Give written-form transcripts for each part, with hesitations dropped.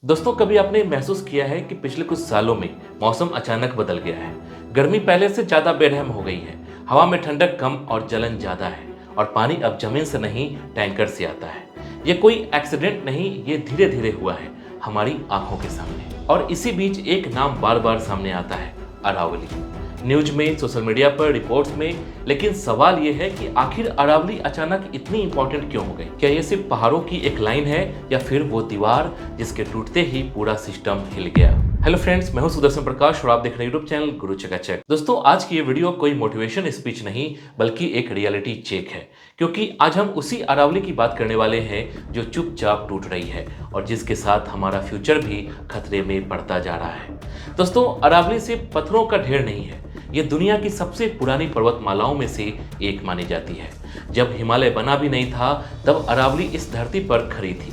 दोस्तों, कभी आपने महसूस किया है कि पिछले कुछ सालों में मौसम अचानक बदल गया है। गर्मी पहले से ज्यादा बेरहम हो गई है। हवा में ठंडक कम और जलन ज्यादा है। और पानी अब जमीन से नहीं, टैंकर से आता है। ये कोई एक्सीडेंट नहीं, ये धीरे धीरे हुआ है हमारी आंखों के सामने। और इसी बीच एक नाम बार बार सामने आता है, अरावली। न्यूज में, सोशल मीडिया पर, रिपोर्ट्स में। लेकिन सवाल यह है कि आखिर अरावली अचानक इतनी इंपॉर्टेंट क्यों हो गई? क्या ये सिर्फ पहाड़ों की एक लाइन है या फिर वो दीवार जिसके टूटते ही पूरा सिस्टम हिल गया? हेलो फ्रेंड्स, मैं हूं सुदर्शन प्रकाश और आप देख रहे हैं यूट्यूब चैनल गुरु चकाचक। दोस्तों, आज की ये वीडियो कोई मोटिवेशन स्पीच नहीं बल्कि एक रियलिटी चेक है। क्योंकि आज हम उसी अरावली की बात करने वाले हैं जो चुपचाप टूट रही है और जिसके साथ हमारा फ्यूचर भी खतरे में पड़ता जा रहा है। दोस्तों, अरावली सिर्फ पत्थरों का ढेर नहीं है, ये दुनिया की सबसे पुरानी पर्वतमालाओं में से एक मानी जाती है। जब हिमालय बना भी नहीं था तब अरावली इस धरती पर खड़ी थी।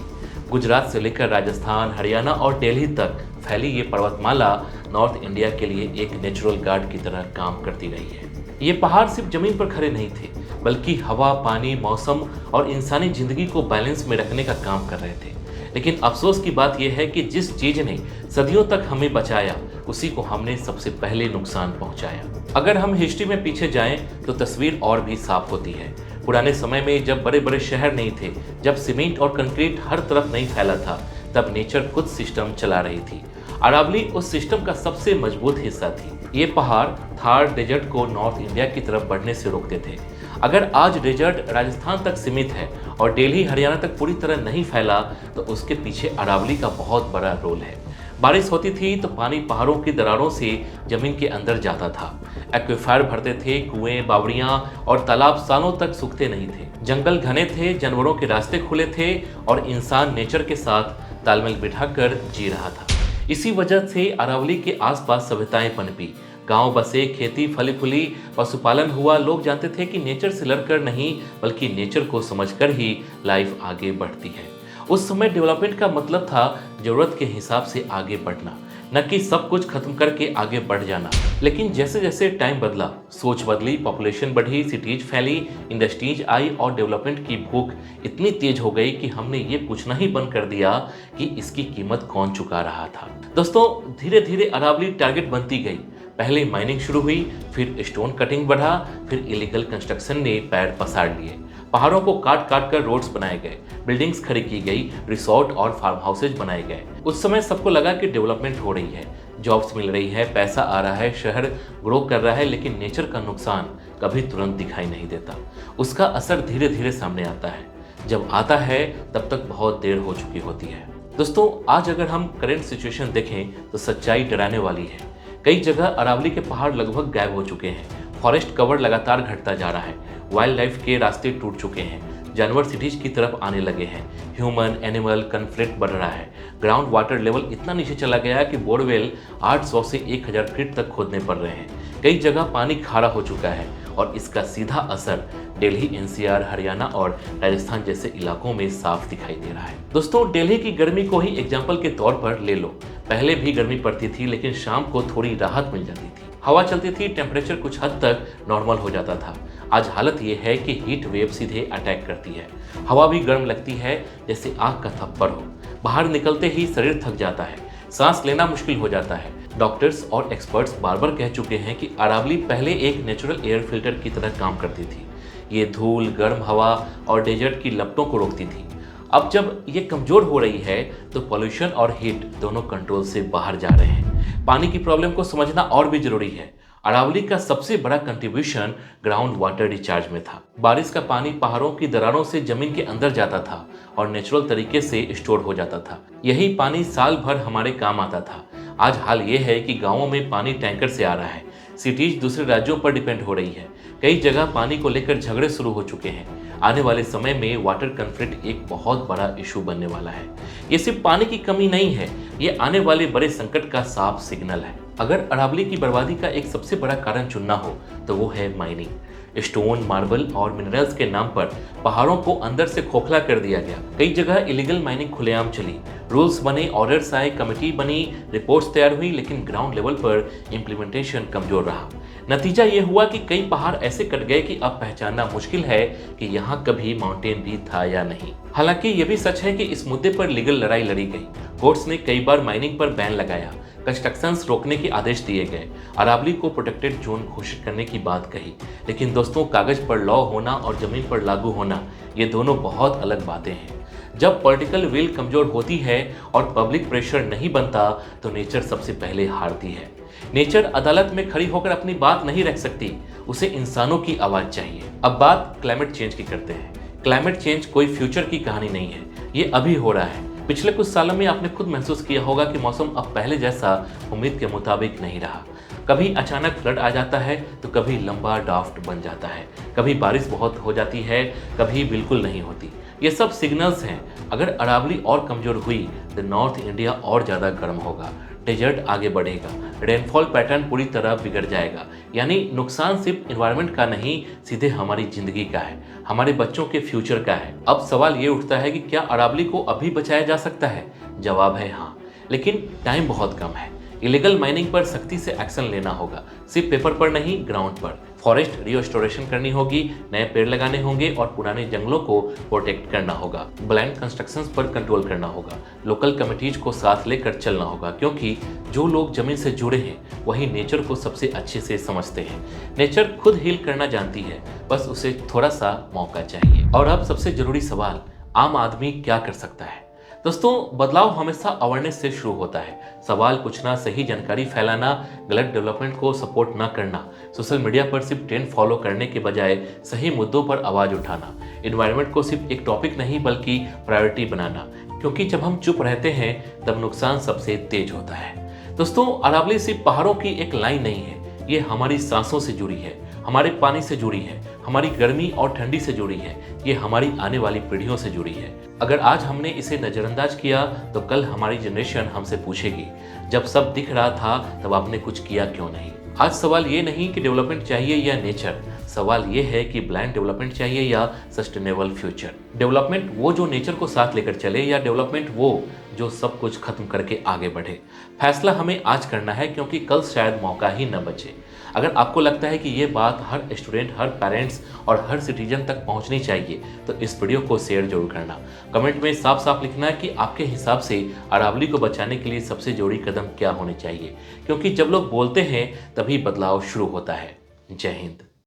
गुजरात से लेकर राजस्थान, हरियाणा और दिल्ली तक फैली ये पर्वतमाला नॉर्थ इंडिया के लिए एक नेचुरल गार्ड की तरह काम करती रही है। ये पहाड़ सिर्फ जमीन पर खड़े नहीं थे बल्कि हवा, पानी, मौसम और इंसानी जिंदगी को बैलेंस में रखने का काम कर रहे थे। लेकिन अफसोस की बात यह है कि जिस चीज ने सदियों तक हमें बचाया उसी को हमने सबसे पहले नुकसान पहुंचाया। अगर हम हिस्ट्री में पीछे जाएं तो तस्वीर और भी साफ होती है। पुराने समय में जब बड़े बड़े शहर नहीं थे, जब सीमेंट और कंक्रीट हर तरफ नहीं फैला था, तब नेचर खुद सिस्टम चला रही थी। अरावली उस सिस्टम का सबसे मजबूत हिस्सा थी। ये पहाड़ थार डेजर्ट को नॉर्थ इंडिया की तरफ बढ़ने से रोकते थे। अगर आज डेजर्ट राजस्थान तक सीमित है और दिल्ली, हरियाणा तक पूरी तरह नहीं फैला तो उसके पीछे अरावली का बहुत बड़ा रोल है। बारिश होती थी तो पानी पहाड़ों की दरारों से जमीन के अंदर जाता था। एक्वीफायर भरते थे, कुएं, बावड़ियां और तालाब सालों तक सूखते नहीं थे। जंगल घने थे, जानवरों के रास्ते खुले थे और इंसान नेचर के साथ तालमेल बिठाकर जी रहा था। इसी वजह से अरावली के आसपास सभ्यताएं पनपी, गांव बसे, खेती फली फूली, पशुपालन हुआ। लोग जानते थे कि नेचर से लड़कर नहीं बल्कि नेचर को समझकर ही लाइफ आगे बढ़ती है। उस समय डेवलपमेंट का मतलब था जरूरत के हिसाब से आगे बढ़ना, न कि सब कुछ खत्म करके आगे बढ़ जाना। लेकिन जैसे जैसे टाइम बदला, सोच बदली, पॉपुलेशन बढ़ी, सिटीज फैली, इंडस्ट्रीज आई और डेवलपमेंट की भूख इतनी तेज हो गई कि हमने ये पूछना ही बंद कर दिया कि इसकी कीमत कौन चुका रहा था। दोस्तों, धीरे धीरे अरावली टारगेट बनती गई। पहले माइनिंग शुरू हुई, फिर स्टोन कटिंग बढ़ा, फिर इलीगल कंस्ट्रक्शन ने पैर पसार लिए। पहाड़ों को काट काट कर रोड्स बनाए गए, बिल्डिंग्स खड़ी की गई, रिसोर्ट और फार्म हाउसेज बनाए गए। उस समय सबको लगा कि डेवलपमेंट हो रही है, जॉब्स मिल रही है, पैसा आ रहा है, शहर ग्रो कर रहा है। लेकिन नेचर का नुकसान कभी तुरंत दिखाई नहीं देता। उसका असर धीरे धीरे सामने आता है। जब आता है तब तक बहुत देर हो चुकी होती है। दोस्तों, आज अगर हम करंट सिचुएशन देखें तो सच्चाई डराने वाली है। कई जगह अरावली के पहाड़ लगभग गायब हो चुके हैं। फॉरेस्ट कवर लगातार घटता जा रहा है। वाइल्ड लाइफ के रास्ते टूट चुके हैं। जानवर सिटीज की तरफ आने लगे हैं। ह्यूमन एनिमल कन्फ्लिक्ट बढ़ रहा है। ग्राउंड वाटर लेवल इतना नीचे चला गया कि बोरवेल 800 से 1000 फीट तक खोदने पड़ रहे हैं। कई जगह पानी खारा हो चुका है और इसका सीधा असर दिल्ली, एनसीआर, हरियाणा और राजस्थान जैसे इलाकों में साफ दिखाई दे रहा है। दोस्तों, दिल्ली की गर्मी को ही एग्जाम्पल के तौर पर ले लो। पहले भी गर्मी पड़ती थी लेकिन शाम को थोड़ी राहत मिल जाती थी। हवा चलती थी, टेम्परेचर कुछ हद तक नॉर्मल हो जाता था। आज हालत ये है कि हीट वेव सीधे अटैक करती है। हवा भी गर्म लगती है जैसे आग का थप्पड़ हो। बाहर निकलते ही शरीर थक जाता है, सांस लेना मुश्किल हो जाता है। डॉक्टर्स और एक्सपर्ट्स बार बार कह चुके हैं कि अरावली पहले एक नेचुरल एयर फिल्टर की तरह काम करती थी। ये धूल, गर्म हवा और डेजर्ट की लपटों को रोकती थी। अब जब ये कमजोर हो रही है तो पॉल्यूशन और हीट दोनों कंट्रोल से बाहर जा रहे हैं। पानी की प्रॉब्लम को समझना और भी जरूरी है। अरावली का सबसे बड़ा कंट्रीब्यूशन ग्राउंड वाटर रिचार्ज में था। बारिश का पानी पहाड़ों की दरारों से जमीन के अंदर जाता था और नेचुरल तरीके से स्टोर हो जाता था। यही पानी साल भर हमारे काम आता था। आज हाल ये है कि गांवों में पानी टैंकर से आ रहा है। सिटीज दूसरे राज्यों पर डिपेंड हो रही है। कई जगह पानी को लेकर झगड़े शुरू हो चुके हैं। आने वाले समय में वाटर कॉन्फ्लिक्ट एक बहुत बड़ा इशू बनने वाला है। ये सिर्फ पानी की कमी नहीं है, ये आने वाले बड़े संकट का साफ सिग्नल है। अगर अरावली की बर्बादी का एक सबसे बड़ा कारण चुनना हो तो वो है माइनिंग। स्टोन, मार्बल और मिनरल्स के नाम पर पहाड़ों को अंदर से खोखला कर दिया गया। कई जगह इलीगल माइनिंग खुलेआम चली। रूल्स बने, ऑर्डर्स आए, कमेटी बनी, रिपोर्ट्स तैयार हुई, लेकिन ग्राउंड लेवल पर इम्प्लीमेंटेशन कमजोर रहा। नतीजा ये हुआ कि कई पहाड़ ऐसे कट गए कि अब पहचानना मुश्किल है कि यहाँ कभी माउंटेन भी था या नहीं। हालांकि ये भी सच है कि इस मुद्दे पर लीगल लड़ाई लड़ी गई। कोर्ट्स ने कई बार माइनिंग पर बैन लगाया, कंस्ट्रक्शंस रोकने के आदेश दिए गए, अरावली को प्रोटेक्टेड जोन घोषित करने की बात कही। लेकिन दोस्तों, कागज पर लॉ होना और जमीन पर लागू होना, ये दोनों बहुत अलग बातें हैं। जब पॉलिटिकल विल कमजोर होती है और पब्लिक प्रेशर नहीं बनता, तो नेचर सबसे पहले हारती है। नेचर अदालत में खड़ी होकर अपनी बात नहीं रख सकती, उसे इंसानों की आवाज चाहिए। अब बात क्लाइमेट चेंज की करते हैं। क्लाइमेट चेंज कोई फ्यूचर की कहानी नहीं है, ये अभी हो रहा है। पिछले कुछ सालों में आपने खुद महसूस किया होगा कि मौसम अब पहले जैसा उम्मीद के मुताबिक नहीं रहा। कभी अचानक फ्लड आ जाता है तो कभी लंबा ड्राफ्ट बन जाता है, कभी बारिश बहुत हो जाती है, कभी बिल्कुल नहीं होती। ये सब सिग्नल्स हैं। अगर अरावली और कमजोर हुई तो नॉर्थ इंडिया और ज़्यादा गर्म होगा, डेजर्ट आगे बढ़ेगा, रेनफॉल पैटर्न पूरी तरह बिगड़ जाएगा। यानी नुकसान सिर्फ इन्वायरमेंट का नहीं, सीधे हमारी जिंदगी का है, हमारे बच्चों के फ्यूचर का है। अब सवाल ये उठता है कि क्या अरावली को अभी बचाया जा सकता है? जवाब है हाँ, लेकिन टाइम बहुत कम है। इलीगल माइनिंग पर सख्ती से एक्शन लेना होगा, सिर्फ पेपर पर नहीं, ग्राउंड पर। फॉरेस्ट रिस्टोरेशन करनी होगी, नए पेड़ लगाने होंगे और पुराने जंगलों को प्रोटेक्ट करना होगा। ब्लाइंड कंस्ट्रक्शंस पर कंट्रोल करना होगा, लोकल कमिटीज को साथ लेकर चलना होगा, क्योंकि जो लोग जमीन से जुड़े हैं वही नेचर को सबसे अच्छे से समझते हैं। नेचर खुद हील करना जानती है, बस उसे थोड़ा सा मौका चाहिए। और अब सबसे जरूरी सवाल, आम आदमी क्या कर सकता है? दोस्तों, बदलाव हमेशा अवेयरनेस से शुरू होता है। सवाल पूछना, सही जानकारी फैलाना, गलत डेवलपमेंट को सपोर्ट ना करना, सोशल मीडिया पर सिर्फ ट्रेंड फॉलो करने के बजाय सही मुद्दों पर आवाज उठाना, एनवायरनमेंट को सिर्फ एक टॉपिक नहीं बल्कि प्रायोरिटी बनाना, क्योंकि जब हम चुप रहते हैं तब नुकसान सबसे तेज होता है। दोस्तों, अरावली सिर्फ पहाड़ों की एक लाइन नहीं है, ये हमारी सांसों से जुड़ी है, हमारे पानी से जुड़ी है, हमारी गर्मी और ठंडी से जुड़ी है, ये हमारी आने वाली पीढ़ियों से जुड़ी है। अगर आज हमने इसे नज़रअंदाज किया तो कल हमारी जनरेशन हमसे पूछेगी, जब सब दिख रहा था तब आपने कुछ किया क्यों नहीं? आज सवाल ये नहीं कि डेवलपमेंट चाहिए या नेचर, सवाल ये है कि ब्लाइंड डेवलपमेंट चाहिए या सस्टेनेबल फ्यूचर। डेवलपमेंट वो जो नेचर को साथ लेकर चले, या डेवलपमेंट वो जो सब कुछ खत्म करके आगे बढ़े? फैसला हमें आज करना है, क्योंकि कल शायद मौका ही न बचे। अगर आपको लगता है कि ये बात हर स्टूडेंट, हर पेरेंट्स और हर सिटीजन तक पहुंचनी चाहिए तो इस वीडियो को शेयर जरूर करना। कमेंट में साफ साफ लिखना है कि आपके हिसाब से अरावली को बचाने के लिए सबसे जरूरी कदम क्या होने चाहिए, क्योंकि जब लोग बोलते हैं तभी बदलाव शुरू होता है। जय हिंद।